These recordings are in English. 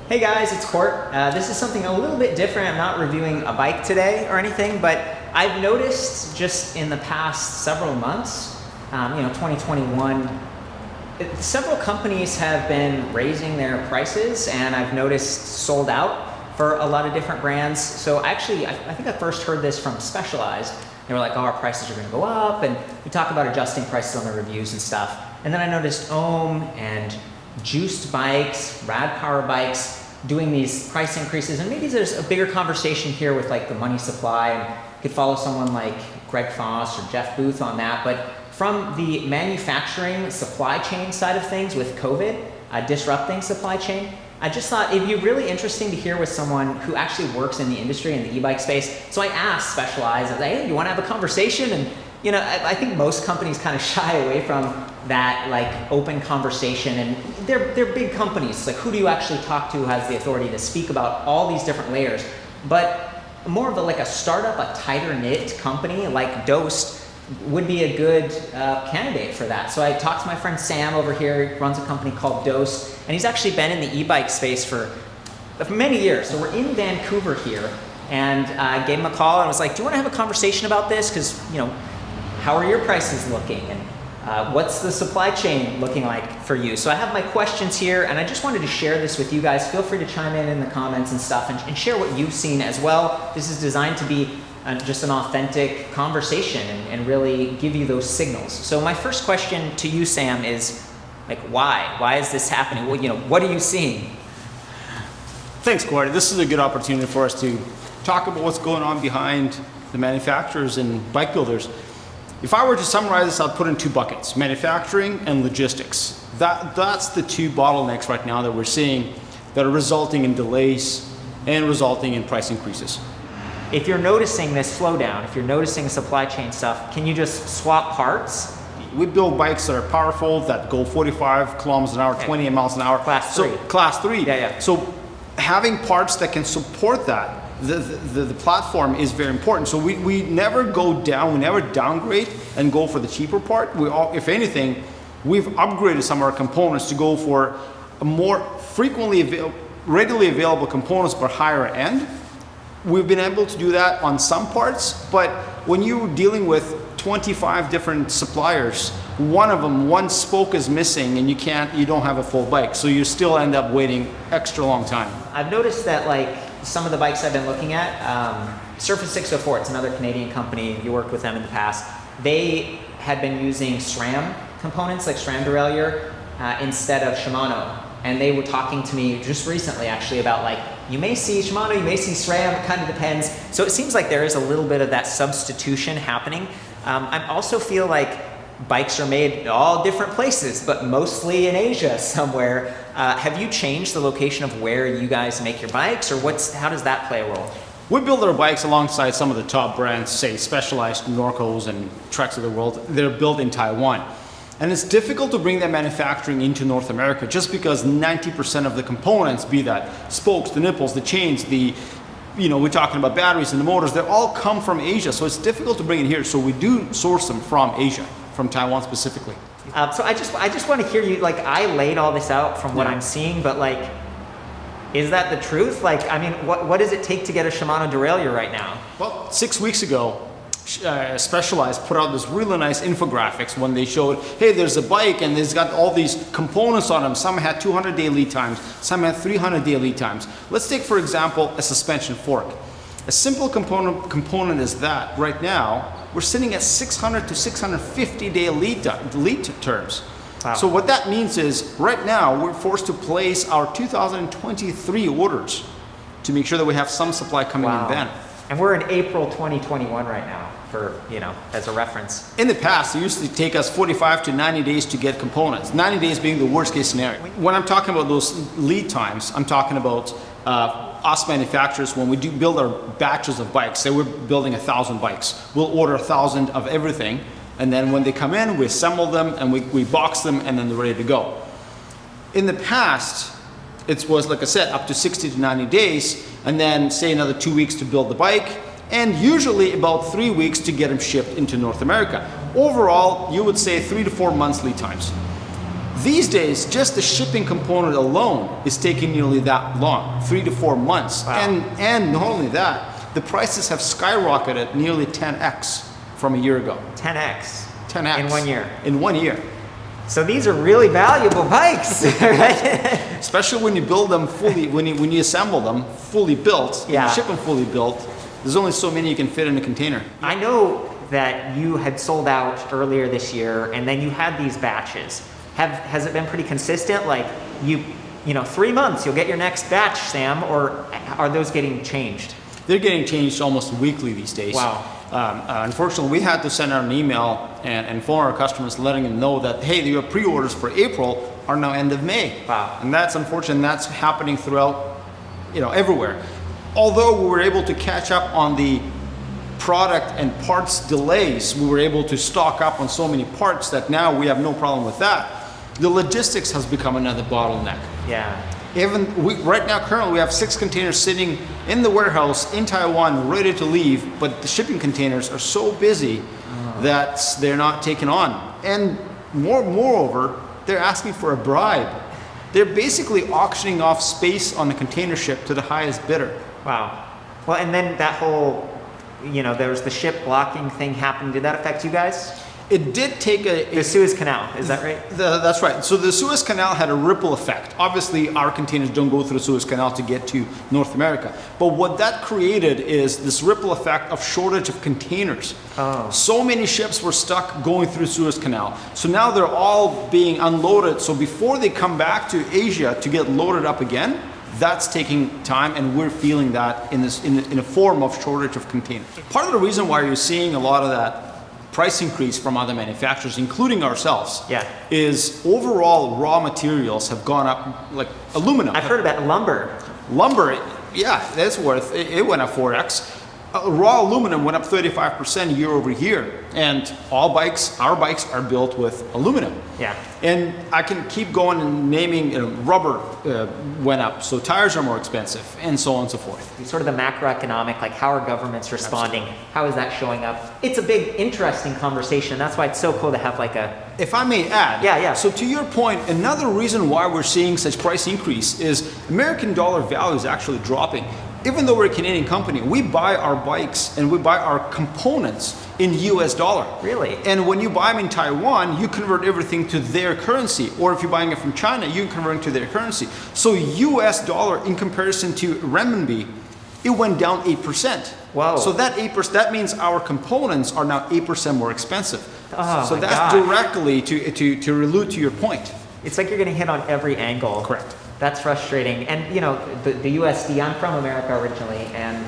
Hey guys, it's Court. This is something a little bit different. I'm not reviewing a bike today or anything, but I've noticed just in the past several months, 2021, several companies have been raising their prices, and I've noticed sold out for a lot of different brands. So actually, I think I first heard this from Specialized. They were like, oh, our prices are gonna go up, and we talk about adjusting prices on the reviews and stuff. And then I noticed Ohm and DÖST Bikes, Rad Power Bikes, doing these price increases, and maybe there's a bigger conversation here with like the money supply, and you could follow someone like Greg Foss or Jeff Booth on that. But from the manufacturing supply chain side of things with COVID, disrupting supply chain, I just thought it'd be really interesting to hear with someone who actually works in the industry, in the e-bike space. So I asked Specialized, I was like, hey, you wanna have a conversation? And I think most companies kind of shy away from that like open conversation, and they're big companies. Like, who do you actually talk to who has the authority to speak about all these different layers? But more of a startup, a tighter knit company like DÖST would be a good candidate for that. So I talked to my friend Sam over here. He runs a company called DÖST, and he's actually been in the e-bike space for many years. So we're in Vancouver here, and I gave him a call and was like, do you want to have a conversation about this? Because how are your prices looking, and what's the supply chain looking like for you? So I have my questions here, and I just wanted to share this with you guys. Feel free to chime in the comments and stuff, and share what you've seen as well. This is designed to be just an authentic conversation and really give you those signals. So my first question to you, Sam, is like, why? Why is this happening? Well, what are you seeing? Thanks, Corey. This is a good opportunity for us to talk about what's going on behind the manufacturers and bike builders. If I were to summarize this, I'd put in two buckets: manufacturing and logistics. That's the two bottlenecks right now that we're seeing that are resulting in delays and resulting in price increases. If you're noticing this slowdown, if you're noticing supply chain stuff, can you just swap parts? We build bikes that are powerful, that go 45 kilometers an hour, okay. 20 miles an hour. Class 3. So, class 3. Yeah. So having parts that can support that, the platform is very important. So we never go down, we never downgrade and go for the cheaper part. If anything, we've upgraded some of our components to go for a more readily available components but higher end. We've been able to do that on some parts, but when you're dealing with 25 different suppliers, one spoke is missing, and you don't have a full bike, so you still end up waiting extra long time. I've noticed that some of the bikes I've been looking at, Surface 604, it's another Canadian company, you worked with them in the past. They had been using SRAM components, like SRAM derailleur, instead of Shimano. And they were talking to me just recently actually about you may see Shimano, you may see SRAM, it kind of depends. So it seems like there is a little bit of that substitution happening. I also feel like bikes are made in all different places, but mostly in Asia somewhere. Have you changed the location of where you guys make your bikes, or how does that play a role? We build our bikes alongside some of the top brands, say Specialized, Norcos, and Treks of the world. They're built in Taiwan. And it's difficult to bring that manufacturing into North America just because 90% of the components, be that spokes, the nipples, the chains, we're talking about batteries and the motors, they all come from Asia. So it's difficult to bring it here. So we do source them from Asia, from Taiwan specifically. So I just want to hear you, I laid all this out from what I'm seeing, but is that the truth? What does it take to get a Shimano derailleur right now? Well, 6 weeks ago, Specialized put out this really nice infographics when they showed, hey, there's a bike and it's got all these components on them. Some had 200-day lead times, some had 300-day lead times. Let's take, for example, a suspension fork. A simple component is that right now, we're sitting at 600 to 650-day lead terms. Wow. So what that means is right now we're forced to place our 2023 orders to make sure that we have some supply coming in then. And we're in April 2021 right now, as a reference. In the past, it used to take us 45 to 90 days to get components, 90 days being the worst case scenario. When I'm talking about those lead times, I'm talking about us manufacturers, when we do build our batches of bikes. Say we're building 1,000 bikes, we'll order 1,000 of everything, and then when they come in, we assemble them and we box them, and then they're ready to go. In the past, it was, like I said, up to 60 to 90 days, and then say another 2 weeks to build the bike, and usually about 3 weeks to get them shipped into North America. Overall, you would say 3 to 4 months lead times. These days, just the shipping component alone is taking nearly that long, 3 to 4 months. Wow. And not only that, the prices have skyrocketed nearly 10x from a year ago. 10x. 10x. In 1 year. In 1 year. So these are really valuable bikes, right? Especially when you build them fully, when you assemble them fully built, when you ship them fully built, there's only so many you can fit in a container. I know that you had sold out earlier this year, and then you had these batches. Has it been pretty consistent? Like you know, 3 months you'll get your next batch, Sam, or are those getting changed? They're getting changed almost weekly these days. Wow. Unfortunately, we had to send out an email and inform our customers, letting them know that, hey, your pre-orders for April are now end of May. Wow. And that's unfortunate, and that's happening throughout, everywhere. Although we were able to catch up on the product and parts delays, we were able to stock up on so many parts that now we have no problem with that. The logistics has become another bottleneck. Yeah. Right now, currently, we have 6 containers sitting in the warehouse in Taiwan, ready to leave, but the shipping containers are so busy that they're not taken on. And moreover, they're asking for a bribe. They're basically auctioning off space on the container ship to the highest bidder. Wow. Well, and then that whole, there was the ship blocking thing happened. Did that affect you guys? It did take the Suez Canal, is that right? That's right. So the Suez Canal had a ripple effect. Obviously, our containers don't go through the Suez Canal to get to North America. But what that created is this ripple effect of shortage of containers. Oh. So many ships were stuck going through Suez Canal. So now they're all being unloaded. So before they come back to Asia to get loaded up again, that's taking time, and we're feeling that in a form of shortage of containers. Part of the reason why you're seeing a lot of that price increase from other manufacturers, including ourselves, is overall raw materials have gone up, like aluminum. I've heard about lumber. Lumber, yeah, that's worth, it went up 4x. Raw aluminum went up 35% year over year, and our bikes are built with aluminum. Yeah. And I can keep going and naming, rubber went up, so tires are more expensive, and so on and so forth. Sort of the macroeconomic, like how are governments responding? Absolutely. How is that showing up? It's a big, interesting conversation. That's why it's so cool to have like a... If I may add, yeah. So to your point, another reason why we're seeing such price increase is American dollar value is actually dropping. Even though we're a Canadian company, we buy our bikes and we buy our components in US dollar. Really? And when you buy them in Taiwan, you convert everything to their currency. Or if you're buying it from China, you convert it to their currency. So US dollar in comparison to renminbi, it went down 8%. Wow. So that 8%, that means our components are now 8% more expensive. Oh, so that's directly to allude to your point. It's like you're getting hit on every angle. Correct. That's frustrating. And the USD, I'm from America originally, and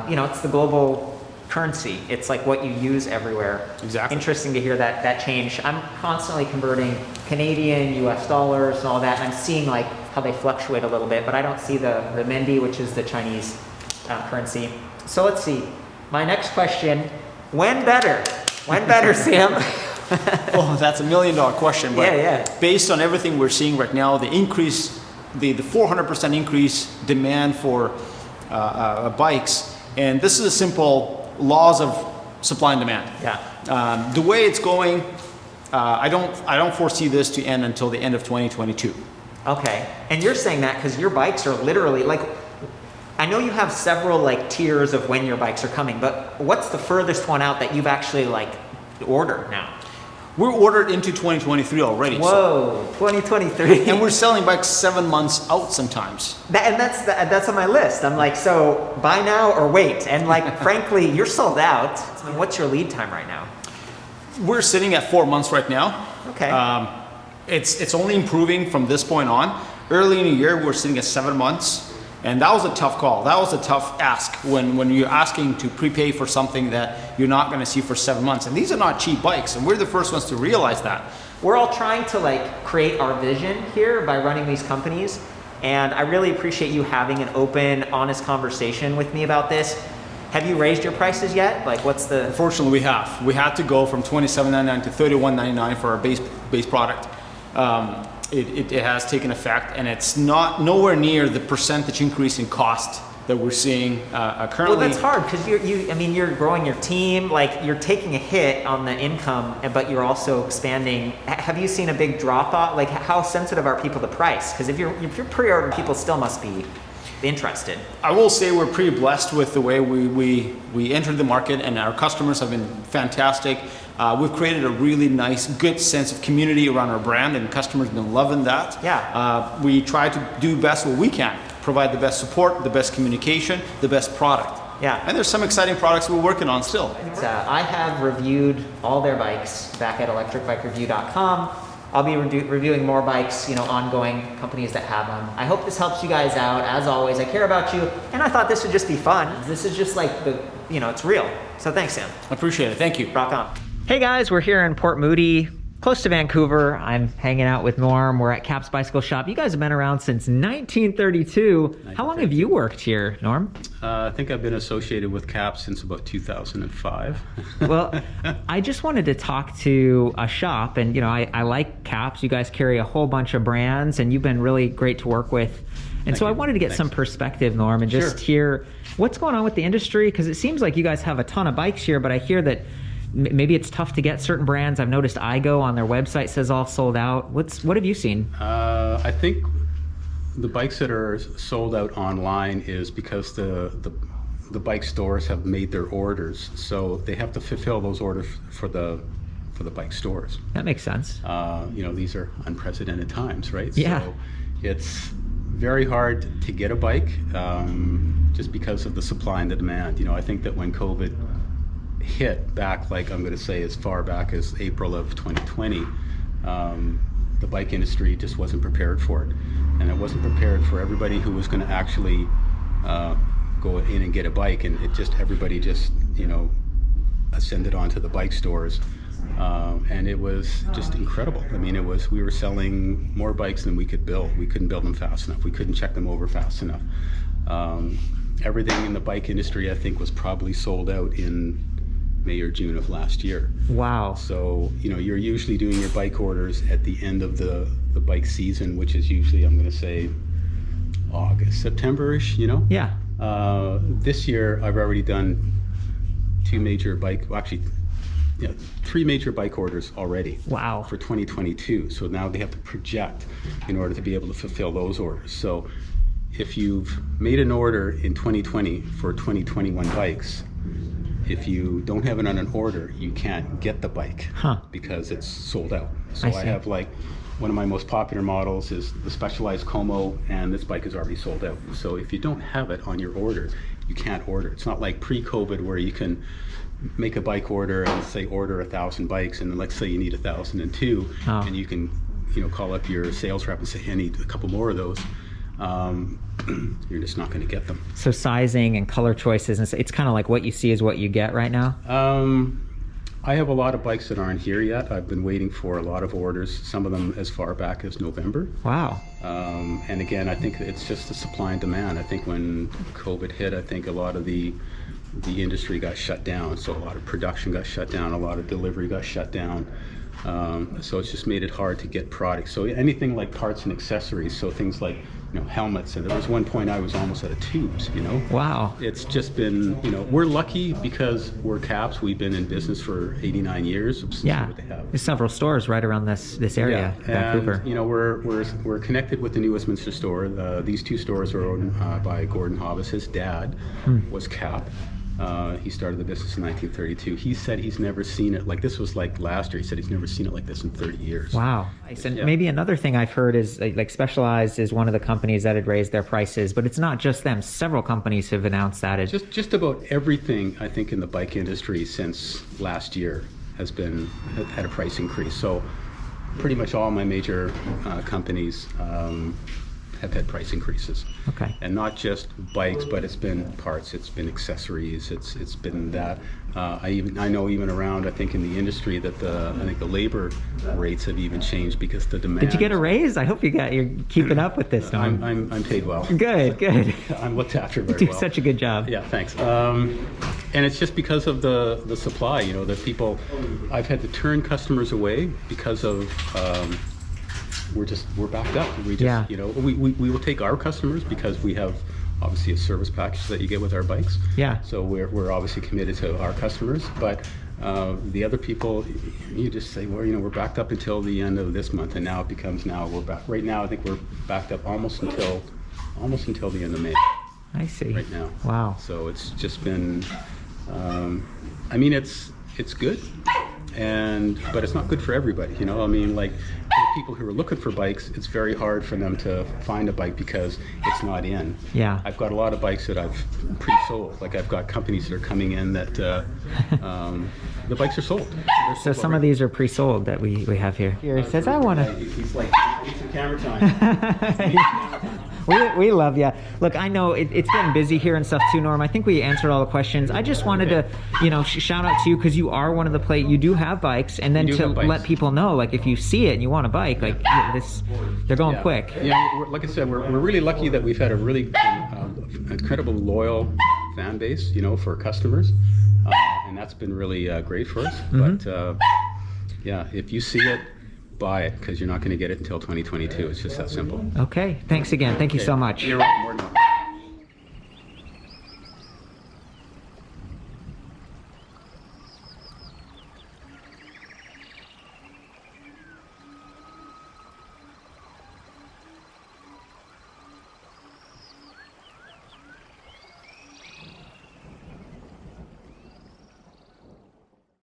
it's the global currency. It's like what you use everywhere. Exactly. Interesting to hear that change. I'm constantly converting Canadian, US dollars and all that, and I'm seeing like how they fluctuate a little bit, but I don't see the renminbi, which is the Chinese currency. So let's see. My next question, when better? When better, Sam? Oh, that's $1 million question. But based on everything we're seeing right now, the increase, the 400% increase demand for bikes, and this is a simple laws of supply and demand. Yeah. The way it's going, I don't foresee this to end until the end of 2022. Okay, and you're saying that because your bikes are literally like, I know you have several like tiers of when your bikes are coming, but what's the furthest one out that you've actually like ordered now? We're ordered into 2023 already. Whoa, 2023. And we're selling bikes 7 months out sometimes. That's on my list. I'm like, so buy now or wait. And like, frankly, you're sold out. I mean, what's your lead time right now? We're sitting at 4 months right now. Okay. It's only improving from this point on. Early in the year, we're sitting at 7 months. And that was a tough call. That was a tough ask when you're asking to prepay for something that you're not going to see for 7 months. And these are not cheap bikes, and we're the first ones to realize that. We're all trying to like create our vision here by running these companies. And I really appreciate you having an open, honest conversation with me about this. Have you raised your prices yet? Like what's the... Unfortunately, we have. We had to go from $27.99 to $31.99 for our base product. It has taken effect, and it's not nowhere near the percentage increase in cost that we're seeing currently. Well, that's hard because you're growing your team, like you're taking a hit on the income, but you're also expanding. Have you seen a big drop off? Like how sensitive are people to price? Because if you're pre-ordering, people still must be interested. I will say we're pretty blessed with the way we entered the market, and our customers have been fantastic. We've created a really nice, good sense of community around our brand, and customers have been loving that. Yeah. We try to do best what we can, provide the best support, the best communication, the best product. Yeah. And there's some exciting products we're working on still. I have reviewed all their bikes back at ElectricBikeReview.com. I'll be reviewing more bikes, ongoing, companies that have them. I hope this helps you guys out. As always, I care about you, and I thought this would just be fun. This is just like it's real. So thanks, Sam. I appreciate it. Thank you. Rock on. Hey guys, we're here in Port Moody, close to Vancouver. I'm hanging out with Norm. We're at Cap's Bicycle Shop. You guys have been around since 1932. How long have you worked here, Norm? I think I've been associated with Cap since about 2005. Well, I just wanted to talk to a shop, and I like Caps. You guys carry a whole bunch of brands, and you've been really great to work with. And so I wanted to get some perspective, Norm, and just hear what's going on with the industry, because it seems like you guys have a ton of bikes here, but I hear that maybe it's tough to get certain brands. I've noticed Igo on their website says all sold out. What have you seen? I think the bikes that are sold out online is because the bike stores have made their orders, so they have to fulfill those orders for the bike stores. That makes sense. These are unprecedented times, right? Yeah. So it's very hard to get a bike just because of the supply and the demand. I think that when COVID hit back, like I'm going to say as far back as April of 2020, the bike industry just wasn't prepared for it, and it wasn't prepared for everybody who was going to actually go in and get a bike, and everybody just ascended onto the bike stores, and it was just incredible. I mean, we were selling more bikes than we could build. We couldn't build them fast enough. We couldn't check them over fast enough. Everything in the bike industry, I think, was probably sold out in May or June of last year. Wow. So, you're usually doing your bike orders at the end of the bike season, which is usually, I'm going to say, August, September-ish, Yeah. This year, I've already done 3 major bike orders already. Wow. For 2022. So now they have to project in order to be able to fulfill those orders. So if you've made an order in 2020 for 2021 bikes, if you don't have it on an order, you can't get the bike because it's sold out. So I have one of my most popular models is the Specialized Como, and this bike is already sold out. So if you don't have it on your order, you can't order. It's not like pre-COVID where you can make a bike order and say order 1,000 bikes, and then let's say you need 1,002, and you can call up your sales rep and say, hey, I need a couple more of those. You're just not going to get them. So sizing and color choices, and it's kind of like what you see is what you get right now? I have a lot of bikes that aren't here yet. I've been waiting for a lot of orders, some of them as far back as November. Wow. And again, I think it's just the supply and demand. I think when COVID hit, I think a lot of the industry got shut down. So a lot of production got shut down, a lot of delivery got shut down. So it's just made it hard to get products. So anything like parts and accessories, so things like helmets, and there was one point I was almost out of tubes. Wow. It's just been, we're lucky because we're Caps. We've been in business for 89 years. Yeah. There's several stores right around this area, Vancouver. And we're connected with the New Westminster store. These 2 stores are owned by Gordon Hobbs. His dad was Cap. He started the business in 1932. He said he's never seen it like this. Was like last year. He said he's never seen it like this in 30 years. Wow. And maybe another thing I've heard is like Specialized is one of the companies that had raised their prices, but it's not just them. Several companies have announced that. It's just about everything I think in the bike industry since last year has had a price increase. So pretty much all my major companies have had price increases. Okay. And not just bikes, but it's been parts, it's been accessories, it's been that. I know even around, I think in the industry that I think the labor rates have even changed because the demand. Did you get a raise? I hope you're keeping up with this. I'm paid well. Good. I'm looked after very well. You do such a good job. Yeah, thanks. And it's just because of the supply. The people, I've had to turn customers away because of. We're backed up. We will take our customers because we have obviously a service package that you get with our bikes. Yeah. So we're obviously committed to our customers, but the other people, you just say, well, we're backed up until the end of this month, and now it becomes we're back. Right now, I think we're backed up almost until the end of May. I see. Right now. Wow. So it's just been, I mean, it's good, but it's not good for everybody. I mean, like, for the people who are looking for bikes, it's very hard for them to find a bike because it's not in. Yeah. I've got a lot of bikes that I've pre-sold. Like, I've got companies that are coming in that the bikes are sold. So some of these are pre-sold that we have here. Here it says, I want to. He's like, it's some camera time. We love you. Look, I know it's getting busy here and stuff too, Norm. I think we answered all the questions. I just wanted to, shout out to you because you are one of the you do have bikes, and then to let people know, like, if you see it and you want a bike, like they're going quick. Yeah, like I said, we're really lucky that we've had a really incredible loyal fan base, for customers, and that's been really great for us. But yeah, if you see it, buy it, because you're not going to get it until 2022. It's just that simple. Okay, thanks again. Thank you so much. You're welcome.